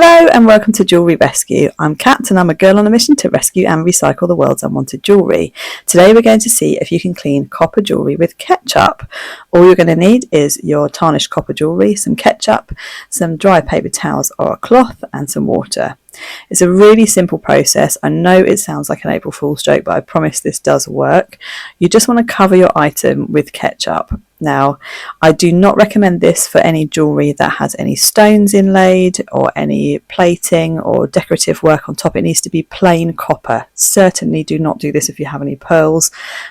Hello and welcome to Jewellery Rescue. I'm Kat and I'm a girl on a mission to rescue and recycle the world's unwanted jewellery. Today we're going to see if you can clean copper jewellery with ketchup. All you're going to need is your tarnished copper jewellery, some ketchup, some dry paper towels or a cloth and some water. It's a really simple process. I know it sounds like an April Fool's joke, but I promise this does work. You just want to cover your item with ketchup. Now, I do not recommend this for any jewellery that has any stones inlaid or any plating or decorative work on top. It needs to be plain copper. Certainly do not do this if you have any pearls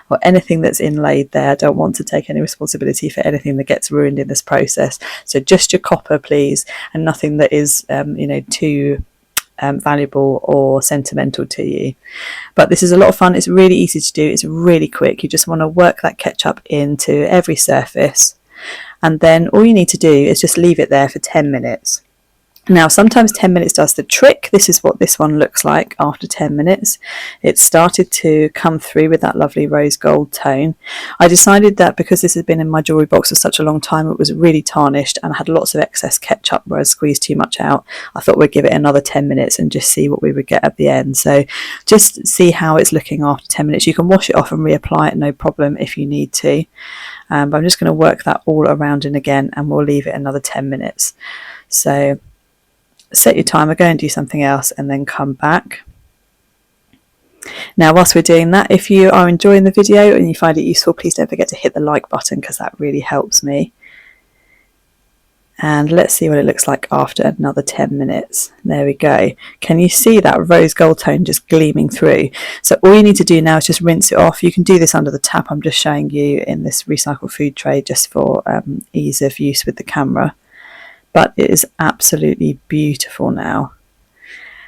or anything that's inlaid there. I don't want to take any responsibility for anything that gets ruined in this process. So just your copper, please, and nothing that is, too valuable or sentimental to you. But this is a lot of fun. It's really easy to do. It's really quick. You just want to work that ketchup into every surface, and then all you need to do is just leave it there for 10 minutes. Now, sometimes 10 minutes does the trick. This is what this one looks like after 10 minutes. It started to come through with that lovely rose gold tone. I decided that because this had been in my jewellery box for such a long time, it was really tarnished and had lots of excess ketchup where I squeezed too much out. I thought we'd give it another 10 minutes and just see what we would get at the end. So just see how it's looking after 10 minutes. You can wash it off and reapply it, no problem if you need to. But I'm just going to work that all around and again, and we'll leave it another 10 minutes. So set your timer, go and do something else, and then come back. Now, whilst we're doing that, if you are enjoying the video and you find it useful, please don't forget to hit the like button because that really helps me. And let's see what it looks like after another 10 minutes. There we go. Can you see that rose gold tone just gleaming through? So all you need to do now is just rinse it off. You can do this under the tap. I'm just showing you in this recycled food tray just for ease of use with the camera. But it is absolutely beautiful now.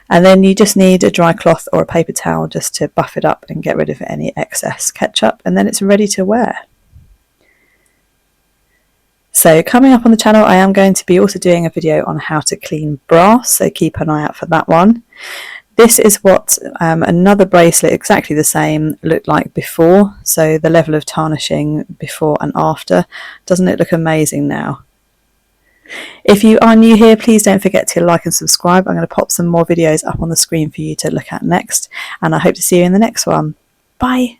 And then you just need a dry cloth or a paper towel just to buff it up and get rid of any excess ketchup, and then it's ready to wear. So coming up on the channel, I am going to be also doing a video on how to clean brass, so keep an eye out for that one. This is what another bracelet exactly the same looked like before, so the level of tarnishing before and after. Doesn't it look amazing now? If you are new here, please don't forget to like and subscribe. I'm going to pop some more videos up on the screen for you to look at next, and I hope to see you in the next one. Bye!